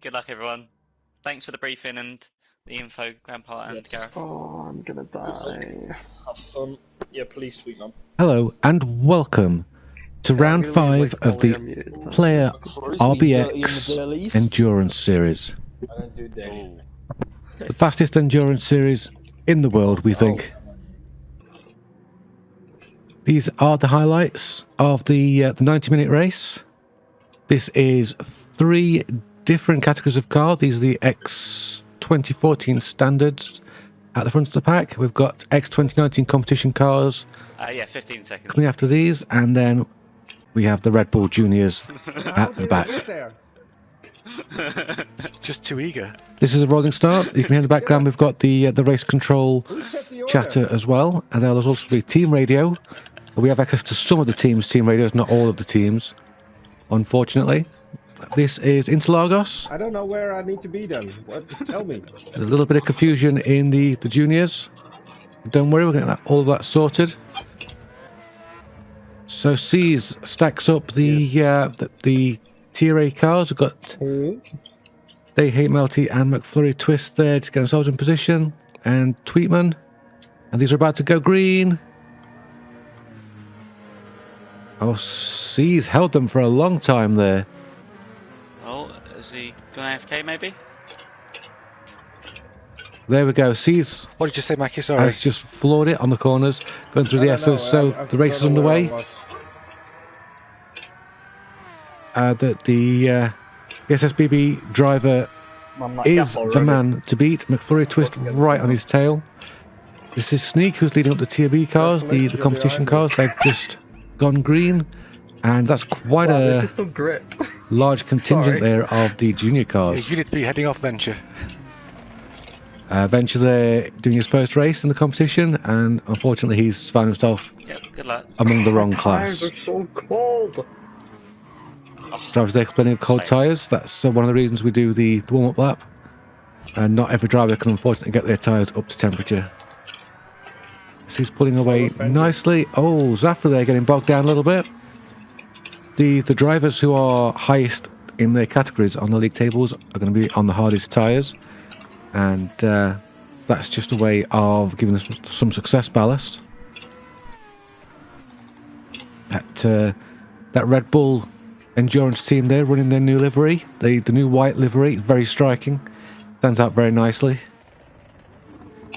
Good luck, everyone. Thanks for the briefing and the info, Grandpa and Yes. Gareth. Oh, I'm gonna die. Have fun. Yeah, please tweet them. Hello and welcome to Yeah, I'm round gonna 5 leave, like, of the volume muted. Player RBX RBX Endurance Series. I don't do daily. The fastest endurance series in the world, we think. These are the highlights of the 90-minute race. This is 3 different categories of car. These are the X 2014 standards at the front of the pack. We've got X 2019 competition cars. Yeah, 15 seconds. Coming after these, and then we have the Red Bull Juniors at the back. Just too eager. This is a rolling start. You can hear in the background we've got the race control chatter as well, and there'll also be team radio. We have access to some of the teams' team radios, not all of the teams, unfortunately. This is Interlagos. I don't know where I need to be then. What? Tell me. There's a little bit of confusion in the juniors. Don't worry, we're getting all of that sorted. So C's stacks up the Tier A cars. We've got They Hate Melty and McFlurry Twist there to get themselves in position, and Tweetman. And these are about to go green. Oh, C's held them for a long time there. Oh, is he going AFK maybe? There we go. C's What did you say, Mackie? Sorry. has just floored it on the corners, going through the SOs. So the race is underway. The SSBB driver is the man to beat. McFlurry Twist right on his tail. This is Sneak, who's leading up the Tier B cars, the competition cars. They've just gone green, and that's quite a large contingent there of the junior cars. You need to be heading off, Venture. Venture there doing his first race in the competition, and unfortunately he's found himself Good luck. among the wrong class. Tires are so cold. Drivers there complaining of cold tyres. That's one of the reasons we do the warm-up lap. And not every driver can unfortunately get their tyres up to temperature. So he's pulling away nicely. Oh, Zafra there getting bogged down a little bit. The drivers who are highest in their categories on the league tables are going to be on the hardest tyres. And that's just a way of giving us some success ballast. That Red Bull Endurance team there running their new livery. The new white livery, very striking. Stands out very nicely.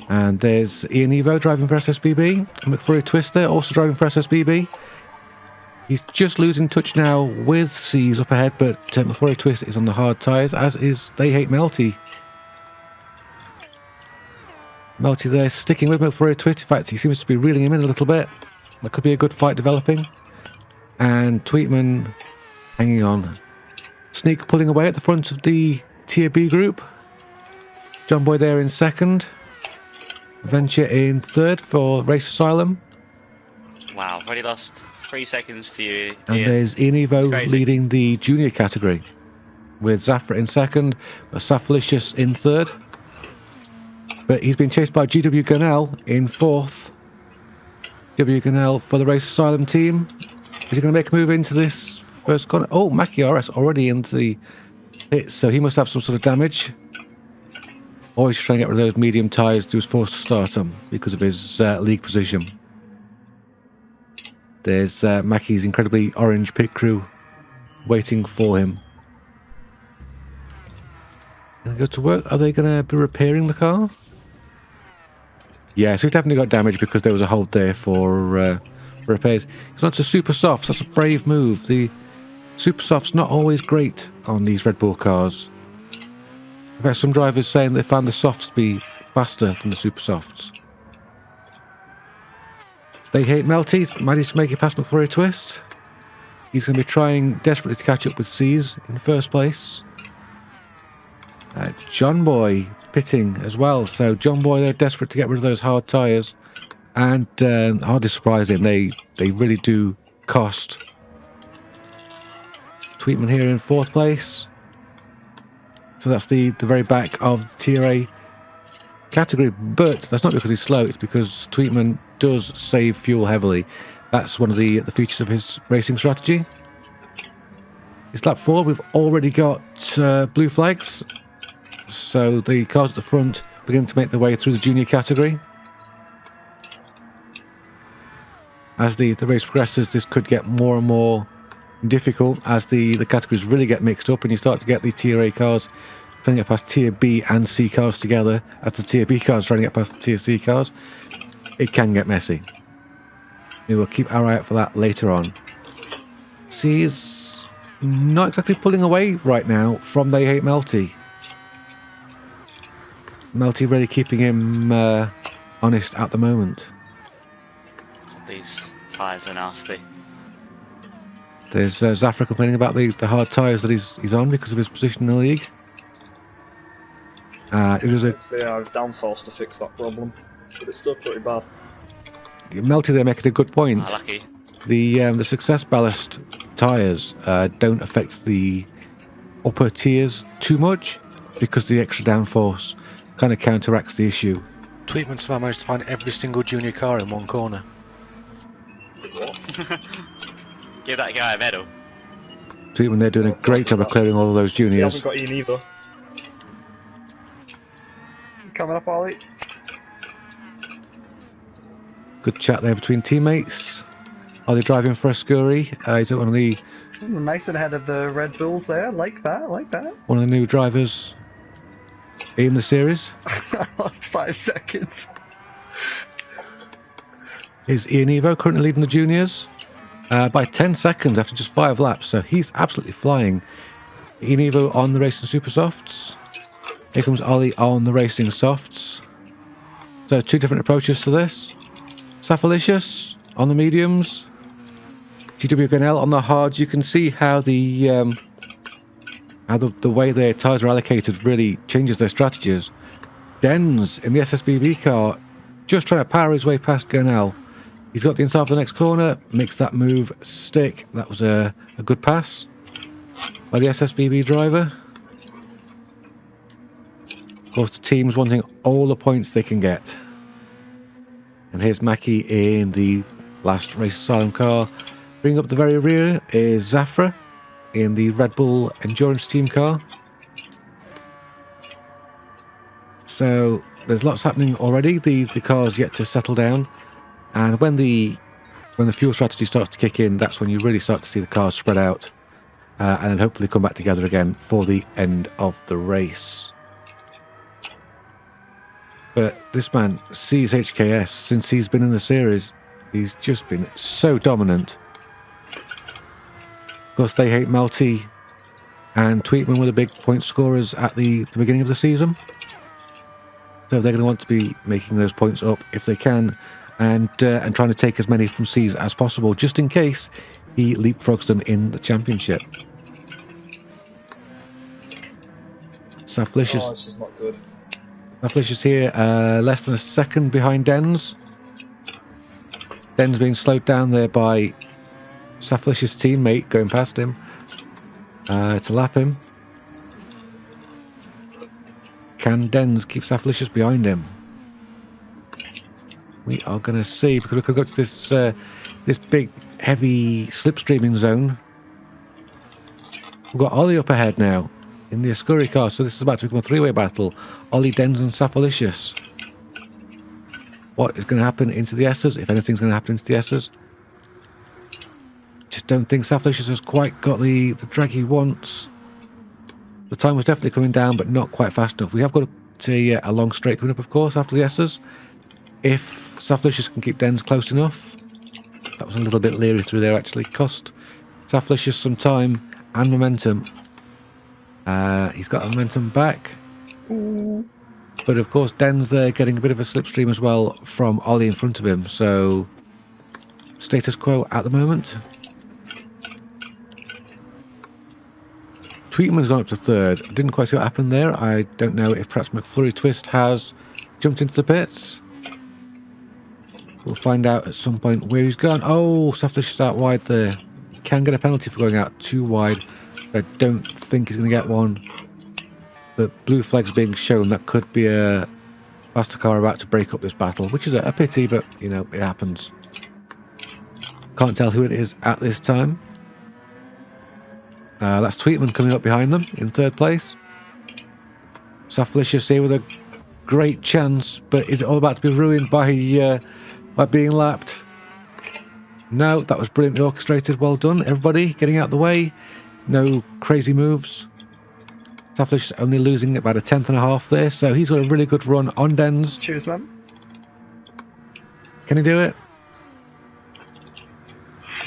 And there's Ian Evo driving for SSBB. McFlurry Twist there, also driving for SSBB. He's just losing touch now with C's up ahead, but McFlurry Twist is on the hard tyres, as is They Hate Melty. Melty there sticking with McFlurry Twist. In fact, he seems to be reeling him in a little bit. There could be a good fight developing. And Tweetman hanging on. Sneak pulling away at the front of the Tier B group. John Boy there in second. Venture in third for Race Asylum. Wow, I've already lost 3 seconds to you. And Ian. there's Ian Evo leading the junior category. With Zafra in second. Safalicious in third. But he's been chased by GW Gunnell in fourth. GW Gunnell for the Race Asylum team. Is he going to make a move into this first corner? Oh, Mackie RS already into the pits, so he must have some sort of damage. Or he's trying to get rid of those medium tyres that he was forced to start on because of his league position. There's Mackie's incredibly orange pit crew waiting for him. Going to go to work. Are they going to be repairing the car? Yeah, so he's definitely got damage because there was a hold there for repairs. He's on to Super Softs. That's a brave move. The Super Softs not always great on these Red Bull cars. I've had some drivers saying they found the softs to be faster than the Super Softs. They Hate Melties. Managed to make it past McFlurry Twist. He's going to be trying desperately to catch up with C's in first place. John Boy pitting as well. So John Boy, they're desperate to get rid of those hard tyres. And hardly surprising, they really do cost. Tweetman here in fourth place. So that's the very back of the Tier A category. But that's not because he's slow, it's because Tweetman does save fuel heavily. That's one of the features of his racing strategy. It's lap 4. We've already got blue flags. So the cars at the front begin to make their way through the junior category. As the race progresses, this could get more and more difficult as the categories really get mixed up and you start to get the Tier A cars trying to get past Tier B and C cars together as the Tier B cars trying to get past the Tier C cars. It can get messy. We will keep our eye out for that later on. C is not exactly pulling away right now from They Hate Melty. Melty really keeping him honest at the moment. These tyres are nasty. There's Zafra complaining about the hard tyres that he's on because of his position in the league. It was a They have downforce to fix that problem, but it's still pretty bad. Melty there making a good point. Lucky. The success ballast tyres don't affect the upper tiers too much because the extra downforce kind of counteracts the issue. Tweetman somehow managed to find every single junior car in one corner. Give that guy a medal. Tweetman, they're doing a great job of clearing all of those He juniors. hasn't got Ian either. Coming up, Ollie. Good chat there between teammates. Are they driving for a scurry? Is it one of the Nice and ahead of the Red Bulls there. Like that, like that. one of the new drivers in the series? Lost 5 seconds. Is Ian Evo currently leading the juniors by 10 seconds after just 5 laps, so he's absolutely flying. Ian Evo on the racing super softs. Here comes Ollie on the racing softs. So 2 different approaches to this. Safalicious on the mediums. GW Gunnell on the hards. You can see how the way their tyres are allocated really changes their strategies. Dens in the SSBB car just trying to power his way past Gunnell. He's got the inside of the next corner, makes that move stick. That was a good pass by the SSBB driver. Of course, the team's wanting all the points they can get. And here's Mackie in the last race asylum car. Bringing up the very rear is Zafra in the Red Bull Endurance Team car. So there's lots happening already. The car's yet to settle down. And when the fuel strategy starts to kick in, that's when you really start to see the cars spread out. And then hopefully come back together again for the end of the race. But this man sees HKS since he's been in the series. He's just been so dominant. Of course, They Hate Melty and Tweetman were the big point scorers at the beginning of the season. So they're going to want to be making those points up if they can, and trying to take as many from C's as possible, just in case he leapfrogs them in the championship. Saflicious. Oh, this is not good. Saflicious here, less than a second behind Dens. Dens being slowed down there by Saflicious' teammate going past him to lap him. Can Dens keep Saflicious behind him? We are going to see, because we could go to this big, heavy slipstreaming zone. We've got Ollie up ahead now in the Escuri car, so this is about to become a 3-way battle. Ollie, Dens and Safalicious. What is going to happen into the S's, if anything's going to happen into the S's? Just don't think Safalicious has quite got the drag he wants. The time was definitely coming down, but not quite fast enough. We have got a long straight coming up, of course, after the S's. If Safalicious can keep Dens close enough. That was a little bit leery through there, actually. Cost Safalicious some time and momentum. He's got momentum back. Ooh. But of course, Dens there getting a bit of a slipstream as well from Ollie in front of him. So, status quo at the moment. Tweetman's gone up to third. I didn't quite see what happened there. I don't know if perhaps McFlurry Twist has jumped into the pits. We'll find out at some point where he's gone. Oh, Saflicious out wide there. He can get a penalty for going out too wide. I don't think he's going to get one. But blue flag's being shown. That could be a faster car about to break up this battle, which is a pity, but, you know, it happens. Can't tell who it is at this time. That's Tweetman coming up behind them in third place. Safalicious here with a great chance, but is it all about to be ruined by being lapped? No, that was brilliantly orchestrated. Well done, everybody. Getting out of the way. No crazy moves. Safalicious only losing about a 10.5 there, so he's got a really good run on Dens. Cheers, man. Can he do it?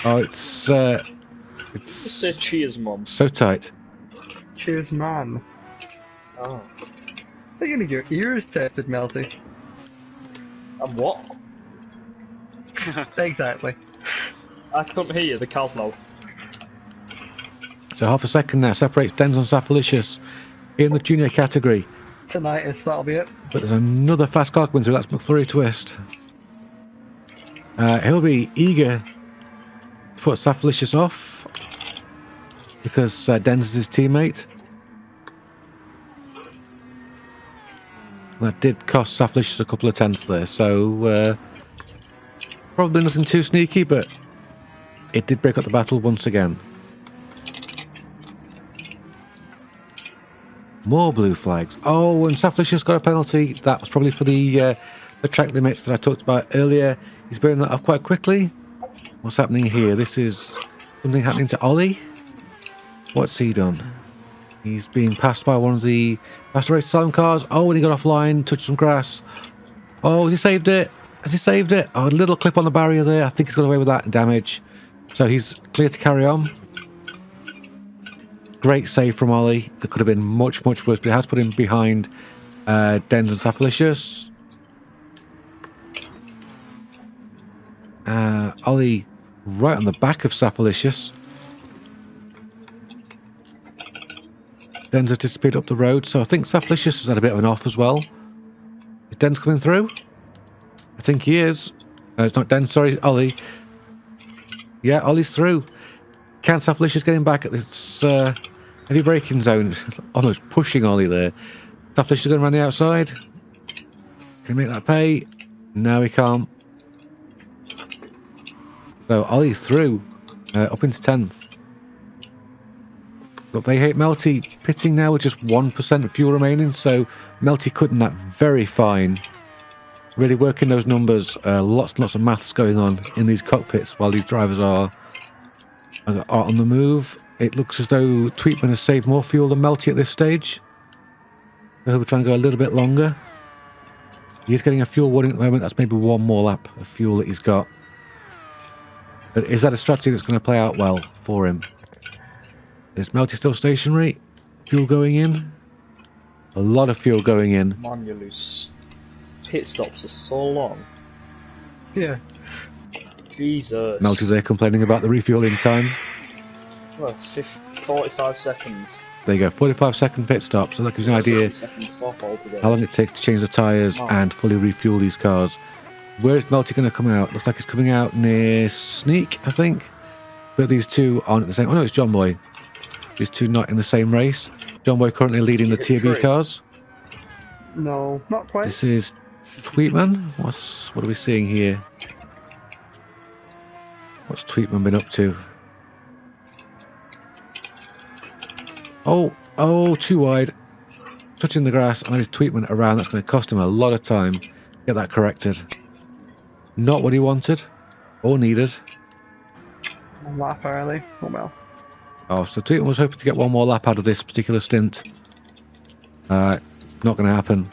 Oh, it's Just say cheers, Mum. so tight. Cheers, man. Oh. They're gonna get your ears tested, Melty. And what? Exactly. I couldn't hear you, the car's low. So half a second now separates Dens and Safalicious in the junior category. Tinnitus, that'll be it. But there's another fast car coming through. That's McFlurry Twist. He'll be eager to put Safalicious off because Dens is his teammate. That did cost Safalicious a couple of tenths there, so probably nothing too sneaky, but it did break up the battle once again. More blue flags. Oh, and Safalicious got a penalty. That was probably for the track limits that I talked about earlier. He's burning that off quite quickly. What's happening here? This is something happening to Ollie. What's he done? He's being passed by one of the faster race time cars. Oh, and he got offline, touched some grass. Oh, has he saved it? Has he saved it? Oh, a little clip on the barrier there. I think he's got away with that damage. So he's clear to carry on. Great save from Ollie. That could have been much, much worse, but it has put him behind Dens and Safalicious. Ollie right on the back of Safalicious. Dens has disappeared up the road, so I think Safalicious has had a bit of an off as well. Is Dens coming through? I think he is. No, it's not Dens, sorry, Ollie. Yeah, Ollie's through. Can Safalicious get him back at this heavy braking zone? Almost pushing Ollie there. Safalicious going around the outside. Can he make that pay? No, he can't. So Ollie through, up into 10th. But they hate Melty pitting now with just 1% of fuel remaining, so Melty cutting that very fine. Really working those numbers. Lots and lots of maths going on in these cockpits while these drivers are on the move. It looks as though Tweetman has saved more fuel than Melty at this stage. So he'll be trying to go a little bit longer. He's getting a fuel warning at the moment. That's maybe one more lap of fuel that he's got. But is that a strategy that's going to play out well for him? Is Melty still stationary? Fuel going in? A lot of fuel going in. Man, you lose. Pit stops are so long. Yeah. Jesus. Melty there complaining about the refueling time. Well, 45 seconds. There you go, 45-second pit stop. So that gives you an idea 60-second stop altogether. how long it takes to change the tyres and fully refuel these cars. Where is Melty going to come out? Looks like he's coming out near Sneak, I think. But these two aren't at the same... Oh no, it's John Boy. These two not in the same race. John Boy currently leading the Tier B cars. No, not quite. This is Tweetman. What are we seeing here? What's Tweetman been up to? Oh, too wide. Touching the grass, and there's Tweetman around. That's going to cost him a lot of time. Get that corrected. Not what he wanted or needed. One lap early. Oh well. Oh, so Tweetman was hoping to get one more lap out of this particular stint. It's not going to happen.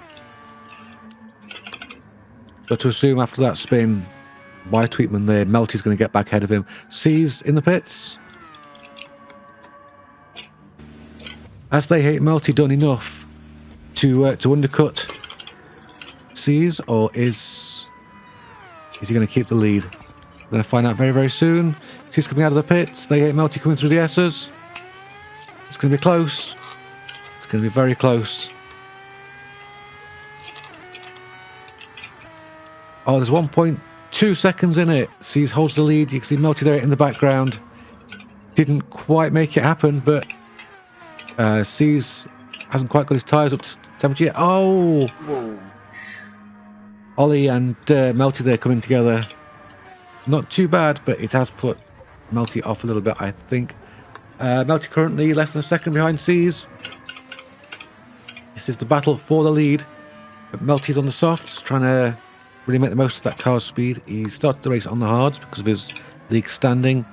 But to assume after that spin, by Tweetman there, Melty's going to get back ahead of him. Sees in the pits. As they hate Melty done enough to undercut Seas, or is he going to keep the lead? We're going to find out very, very soon. Seas coming out of the pits. They hate Melty coming through the S's. It's going to be close. It's going to be very close. Oh, there's 1.2 seconds in it. Seas holds the lead. You can see Melty there in the background. Didn't quite make it happen, but Seas hasn't quite got his tyres up to temperature yet. Oh! Whoa. Ollie and Melty there coming together. Not too bad, but it has put Melty off a little bit, I think. Melty currently less than a second behind Seas. This is the battle for the lead. But Melty's on the softs, trying to really make the most of that car's speed. He started the race on the hards because of his league standing.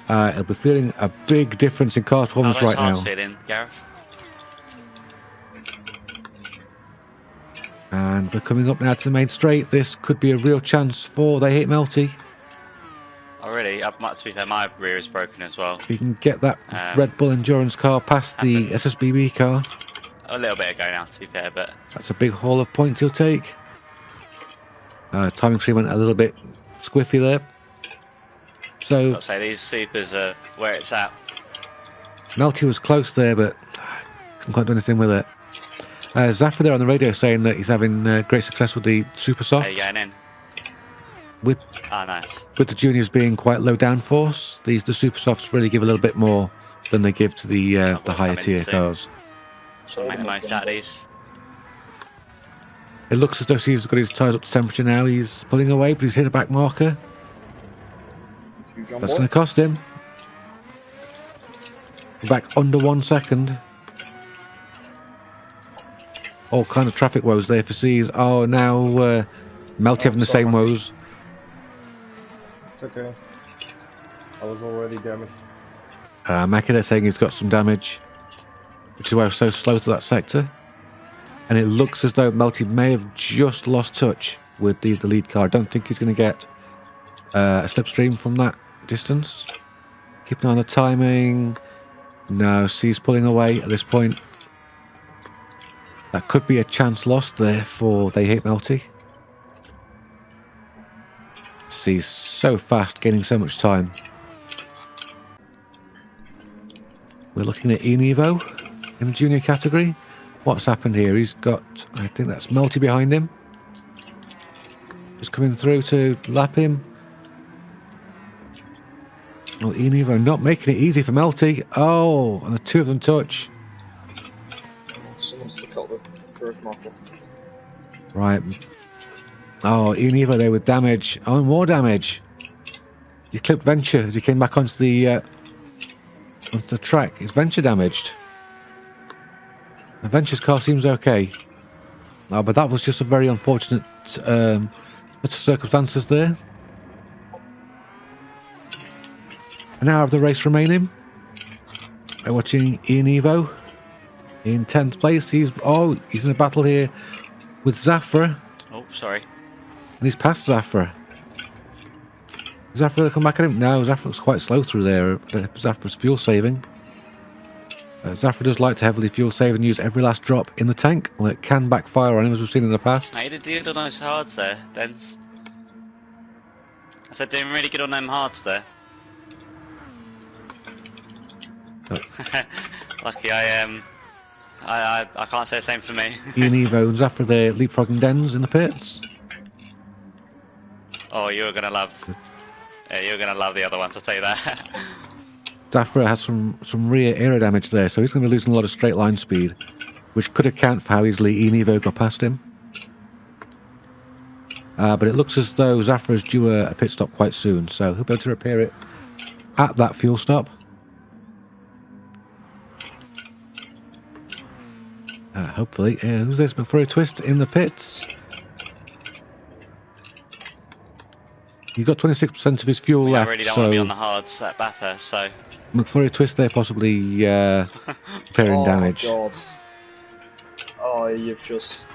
He'll be feeling a big difference in car performance right now. Feeling, Gareth? And we're coming up now to the main straight. This could be a real chance for They Hate Melty. Oh, really? To be fair, my rear is broken as well. If you can get that Red Bull Endurance car past the SSBB car. A little bit ago now, to be fair, but... That's a big haul of points he'll take. Timing tree went a little bit squiffy there. So... I'd say these supers are where it's at. Melty was close there, but couldn't quite do anything with it. Zafra there on the radio saying that he's having great success with the Super Soft. Getting in. Nice. With the juniors being quite low downforce, the Super Softs really give a little bit more than they give to the higher tier cars. Trying to make the most out of these. It looks as though he's got his tyres up to temperature now. He's pulling away, but he's hit a back marker. That's going to cost him. Back under 1 second. All kind of traffic woes there for Seas. Oh, now Melty having the same woes. It's okay. I was already damaged. Mackie there saying he's got some damage, which is why I was so slow to that sector. And it looks as though Melty may have just lost touch with the lead car. I don't think he's going to get a slipstream from that distance. Keeping on the timing. No, C's pulling away at this point. That could be a chance lost there for They Hate Melty. C's so fast, gaining so much time. We're looking at Enevo in the junior category. What's happened here? He's got, I think that's Melty behind him. Just coming through to lap him. Oh, Enevo not making it easy for Melty. Oh, and the two of them touch. Someone stuck out the brake marker. Right. Oh, Enevo there with damage. Oh, more damage. He clipped Venture as he came back onto the track. Is Venture damaged? Venture's car seems okay. Oh, but that was just a very unfortunate circumstances there. An hour of the race remaining. We're watching Enevo in 10th place. He's in a battle here with Zafra. Oh, sorry. And he's past Zafra. Is Zafra going to come back at him? No, Zafra looks quite slow through there. Zafra's fuel saving. Zafra does like to heavily fuel save and use every last drop in the tank. Well, it can backfire on him, as we've seen in the past. He did good on those hards there, Dens. I said doing really good on them hards there. Oh. Lucky I can't say the same for me. Enevo and Zafra there leapfrogging Dens in the pits. Oh, you're gonna love the other ones, I'll tell you that. Zafra has some rear aero damage there, so he's going to be losing a lot of straight line speed, which could account for how easily Enevo got past him. But it looks as though Zafra's due a pit stop quite soon, so he'll be able to repair it at that fuel stop. Hopefully. Who's this? McFlurry Twist in the pits. You've got 26% of his fuel left. I really don't want to be on the hards at Bathurst, so... McFlurry Twist there possibly repairing damage. Oh, God. Oh, you've just...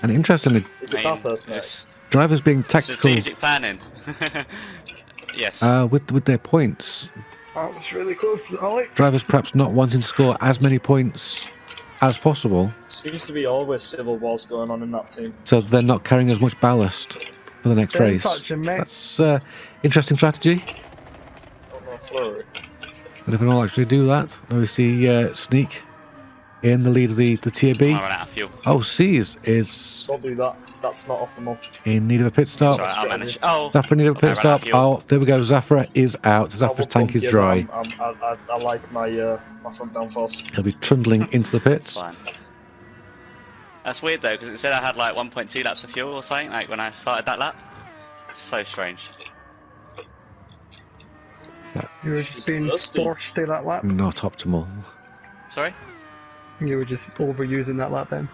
And interestingly, Is it Bathurst next? drivers being tactical... Strategic planning. Yes. With their points. That was really close, Ollie. Drivers perhaps not wanting to score as many points as possible. Seems to be always civil wars going on in that team. So they're not carrying as much ballast for the next race. That's interesting strategy. Oh no, Flurry. But if we don't actually do that, then we see Sneak in the lead of the Tier B. I ran out of fuel. Oh, Seas is Don't do that. That's not optimal. in need of a pit stop. Sorry, I'll manage. Oh! Zafra need a pit I ran out of stop. fuel. Oh, there we go. Zafra is out. Zafra's tank is dry. I like my front downforce. He'll be trundling into the pits. Fine. That's weird though, because it said I had like 1.2 laps of fuel or something, like when I started that lap. So strange. You were just being Disgusting. thirsty that lap. Not optimal. Sorry? You were just overusing that lap then.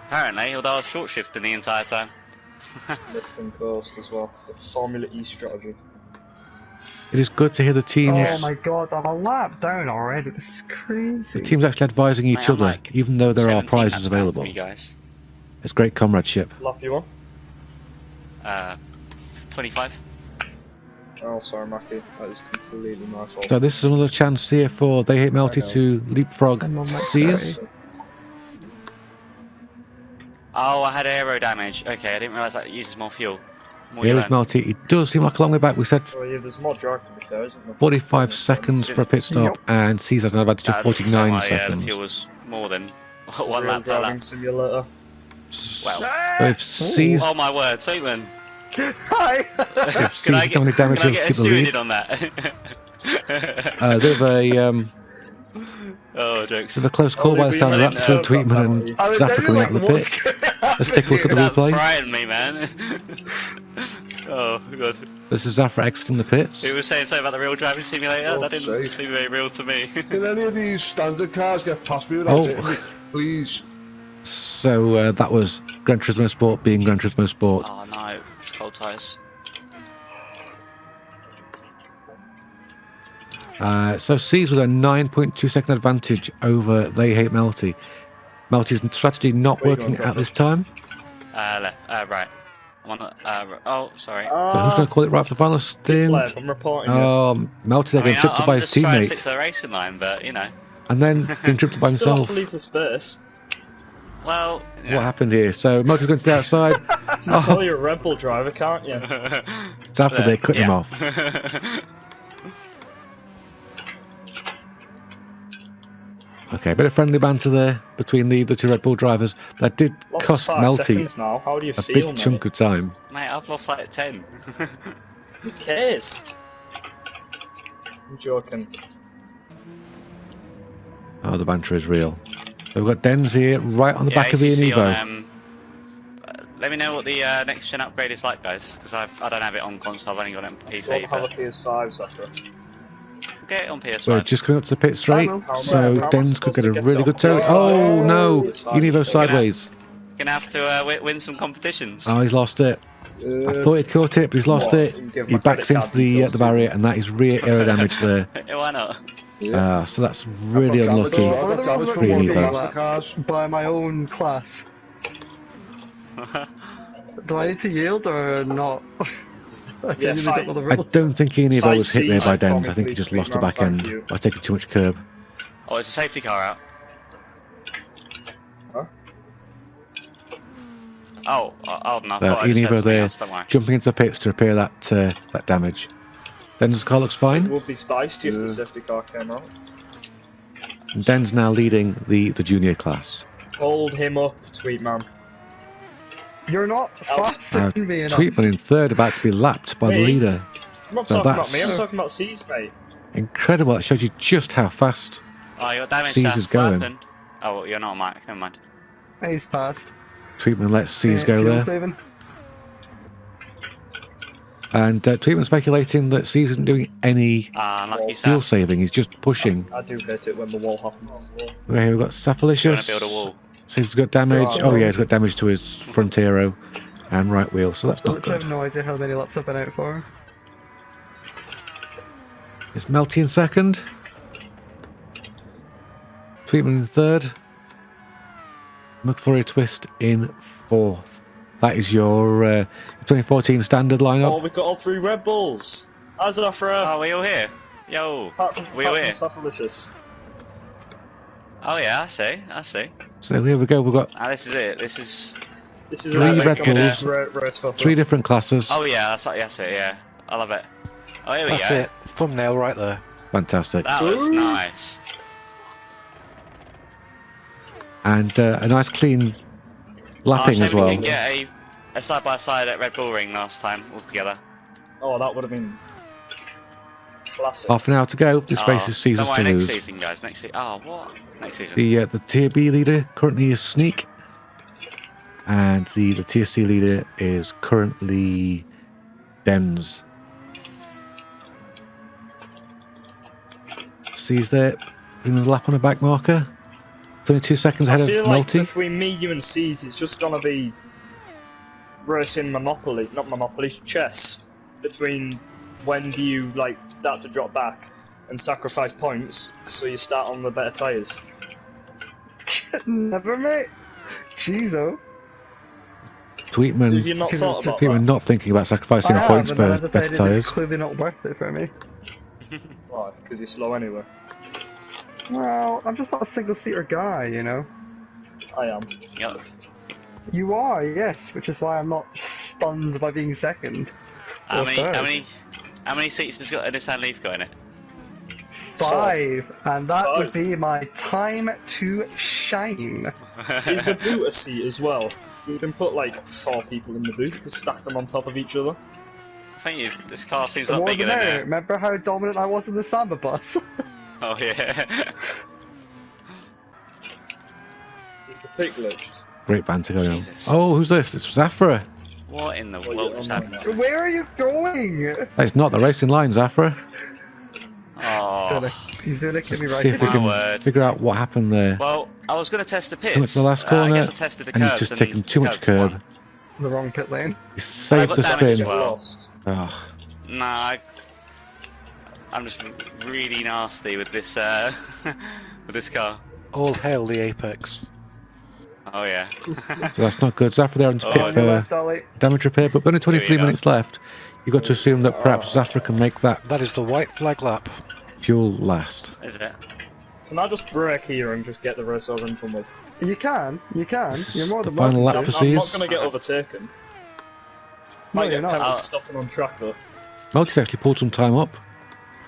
Apparently, although I was short shifting the entire time. Lift and coast as well. The Formula E strategy. It is good to hear the teams. Oh my god, I'm a lap down already. This is crazy. The teams actually advising each Mate, I'm other, like even though there are 17 prizes laps down available. from you guys. It's great comradeship. Lap you on? 25. Oh, sorry, Mackie. That is completely my fault. So this is another chance here for They Hate Melty to leapfrog I'm on my C's. side. Oh, I had aero damage. Okay, I didn't realise that uses more fuel. More Here is urine. Melty. It does seem like a long way back. We said Oh, yeah, there's more drag to be fair, isn't there? 45 seconds for a pit stop, Yep. and C's has an advantage of That looks 49 like the seconds. fuel was more than one Real lap per driving lap. simulator. Well, So if C's, oh my word, Sweetman. Hi! if C's has done any damage, can I he'll get keep a the lead. suited on that? Bit of a Oh, jokes. bit of a close call by the sound of that between Tweetman and I was Zafra coming out of the like, pit. Let's take a look at the That replay. frightened me, man. Oh, God. This is Zafra exiting the pits. He was saying something about the real driving simulator. Oh, That didn't safe. seem very real to me. Can any of these standard cars get past me without Oh. hitting me? Please. So that was Gran Turismo Sport being Gran Turismo Sport. Oh, no. Cold tyres. So C's with a 9.2 second advantage over They Hate Melty. Melty's strategy not Where you working going, at this time. Right. I'm on the, oh, sorry. But who's going to call it right for the final stint? Fled, I'm reporting it. Melty there I mean, getting tripped up by I'm his just trying to stick teammate. to the racing line, but, you know. And then getting tripped up by Still have himself. to leave the space. Well, What happened here? So Melty's going to the outside. You can tell you're a Red Bull driver, can't you? Zafra there cut him Yeah. off. Okay, a bit of friendly banter there between the two Red Bull drivers. That did Lost cost 5 Melty seconds now. How do you a feel, big mate? chunk of time. Mate, I've lost like 10. Who cares? I'm joking. Oh, the banter is real. So we've got Denz here, right on the back of the ACC Evo. on, let me know what the next gen upgrade is like, guys, because I don't have it on console. I've only got it on Don't PC. have a But PS5, Zafra. get it on PS5. We're just coming up to the pit straight, How so am I Denz supposed could get to a get really it good on turn. PS5? Oh no, PS5. Univo sideways. Gonna have to win some competitions. Oh, he's lost it. I thought he'd caught it, but he's lost What? it. Give He my backs credit into card the details the to barrier, you. and that is rear aero damage there. Why not? So that's really I've got unlucky. damage- I've got damage from Really one of the bad. master cars. By my own class. Do I need to yield or not? I Yeah, genuinely fine. don't know the I rules. don't think any of those was hit there by Side C's, Denz. I think he just please, lost the Sweet back man, end thank you. by taking too much curb. Oh, it's a safety car out. Huh? Oh, no, I thought I just Univo said something there, else, don't worry. jumping into the pits to repair that damage. Denz's car looks It fine. would be spiced if the safety car came out. And Denz now leading the junior class. Hold him up, Tweet Man. You're not Else- faster than me enough. Tweetman in third, about to be lapped by the Me? leader. I'm not Now talking about that's- me, I'm talking about C's, mate. Incredible. That shows you just how fast. Oh, you got damage. Seas Seth. is What going. happened? Oh, well, you're not on mic. Never mind. He's passed. Tweetman lets C's go Fuel there. saving. And Tweetman speculating that C's isn't doing any Unlucky fuel Seth. saving. He's just pushing. I do hate it when the wall happens. Okay, here we've got You want Safalicious. to build a wall. So he's got damage. Oh yeah, he's got damage to his front aero and right wheel, so that's not I have good. no idea how many laps I've been out for. It's Melty in second. Tweetman in third. McFlurry Twist in fourth. That is your 2014 standard Oh, lineup. we've got all 3 Red Bulls. How's that for Oh, we all here? Yo. We all here? Saffalicious. Oh, yeah, I see. So here we go. We've got Ah, this is it. This is... This is Three a Red Bulls. race for three different classes. Oh, yeah, that's it, yeah. I love it. Oh, here we That's go. it. Thumbnail right there. Fantastic. That was nice. And a nice clean lapping Oh, as shame well. we didn't get a side-by-side at Red Bull Ring last time altogether. Oh, that would have been classic. Half an hour to go. This race is Don't Caesars worry, to next lose. season, guys. Next season. Oh, what? Next season. The Tier B leader currently is Sneak. And the Tier C leader is currently Denz. C's there, doing a lap on a back marker. 22 seconds I ahead feel of like Melty. between me, you, and C's, it's just gonna be racing Monopoly, not Monopoly, chess. Between when do you like start to drop back and sacrifice points, so you start on the better tyres. Never, mate. Jeez, oh. Tweetman, Have you not thought about Tweetman that? not thinking about sacrificing I have, points and then I for decided better it's tyres. clearly not worth it for me. Why? Because you're slow anyway. Well, I'm just not a single-seater guy, you know? I am. Yep. You are, yes, which is why I'm not stunned by being second. How Or many, third. how many seats has got a Nissan Leaf got in it? 5, and that would 5. be my time to shine. Is the boot a seat as well? You can put like 4 people in the boot and stack them on top of each other. I think this car seems a The lot more bigger the than merrier. it. Remember how dominant I was in the Samba bus? Oh yeah. Is the pit glitched? Great banter going on. Jesus. Oh, who's this? It's Zafra. What in the Well, world yeah, just I'm happened? Where are you going? That's not the racing line, Zafra. Oh. He's gonna kill Just me to right see if we My can word. figure out what happened there. Well, I was going to test the pits. Coming to the last I corner, guess I tested the and he's curbs just and taken too much curbs curb. won. the wrong pit lane. He saved got the damage as spin. well. Lost. Oh, Nah, I'm just really nasty with this with this car. All hail the Apex. Oh yeah. so that's not good. Zafra there on Oh, pit On your for left, Ollie. damage repair, but only 23 Here we are. minutes left. You've got to assume that perhaps Zafra can make that That is the white flag lap. fuel last. Is it? Can I just brake here and just get the race over and done with? You can. This You're is more the than final welcome lap to. for I'm not C's. gonna get overtaken. No, Might you're get not. penalty stopping on track though. Multi's actually pulled some time up,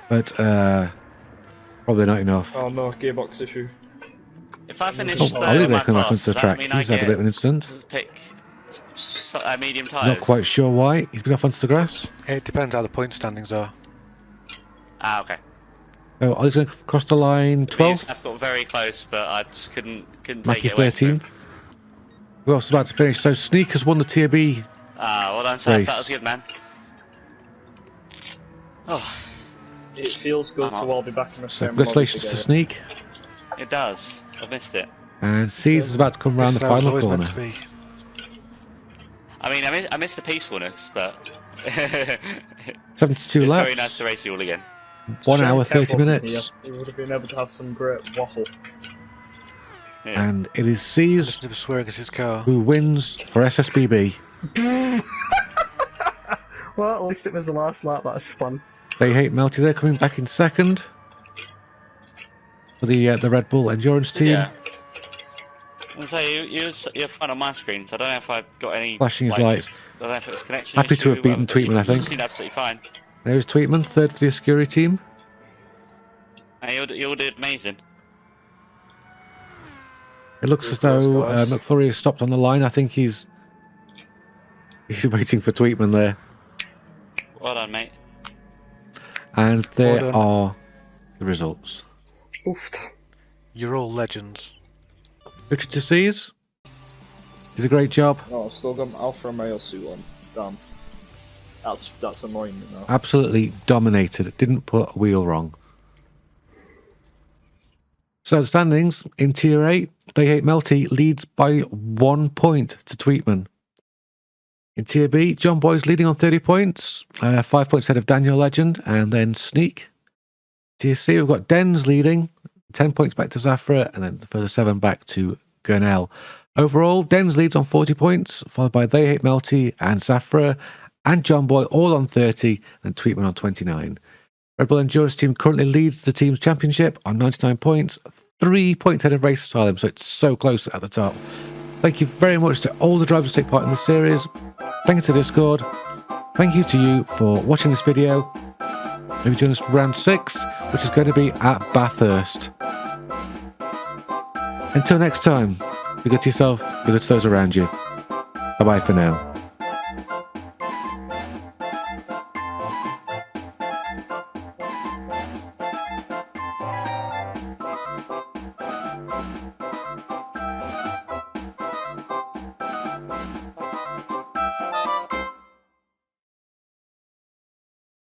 but probably not enough. Oh no, gearbox issue. If I finish Oh, third Ollie in there my coming back class, onto the does track. that mean I He's had a get bit of an incident. to pick medium tyres? Not quite sure why. He's been off onto the grass. It depends how the point standings are. Ah, okay. Oh, Ollie's going to cross the line. It means 12th. I've got very close, but I just couldn't take Mackie it away from him. 13th. Who else is about to finish? So Sneak has won the TB. Ah, well done, Seth. Race. That was good, man. Oh, It feels good I'm to all be back in the So same congratulations to lobby Sneak. it does. I've missed it. And C's is about to come round This the is how it's final always corner. meant to be. I mean, I missed the peacefulness, but 72 it's laps. very nice to race you all again. 1 Shame hour, Kev 30 wasn't minutes. Here. We would have been able to have some great waffle. Yeah. And it is C's Listen to him swear against his car. who wins for SSBB. Well, at least it was the last lap. That was fun. They hate Melty there, coming back in second for the Red Bull Endurance team. Yeah. And so you're fine on my screen, so I don't know if I've got any Flashing his lights. I don't know if it's connection. Happy to issue, have beaten whatever, but Tweetman, I you think. seem absolutely fine. There's Tweetman, third for the Oscuri team. Hey, you all did amazing. It looks as Very though close, guys. McFlurry has stopped on the line. I think he's waiting for Tweetman there. Well done, mate. And there Well done. are the results. Oof. You're all legends. Richard to C's did a great job. Oh, I've still got an Alfa Romeo suit on. Damn. That's annoying, you know. Absolutely dominated. Didn't put a wheel wrong. So the standings in Tier 8, They Hate Melty leads by 1 point to Tweetman. In Tier B, John Boy's leading on 30 points, 5 points ahead of Daniel Legend, and then Sneak. Tier C, we've got Dens leading, 10 points back to Zafra, and then further 7 back to Gurnell. Overall, Dens leads on 40 points, followed by They Hate Melty and Zafra, and John Boy all on 30, and Tweetman on 29. Red Bull Endurance team currently leads the team's championship on 99 points, 3 points ahead of Race Asylum, so it's so close at the top. Thank you very much to all the drivers who take part in the series. Thank you to Discord. Thank you to you for watching this video. Maybe join us for round 6, which is going to be at Bathurst. Until next time, be good to yourself, be good to those around you. Bye-bye for now.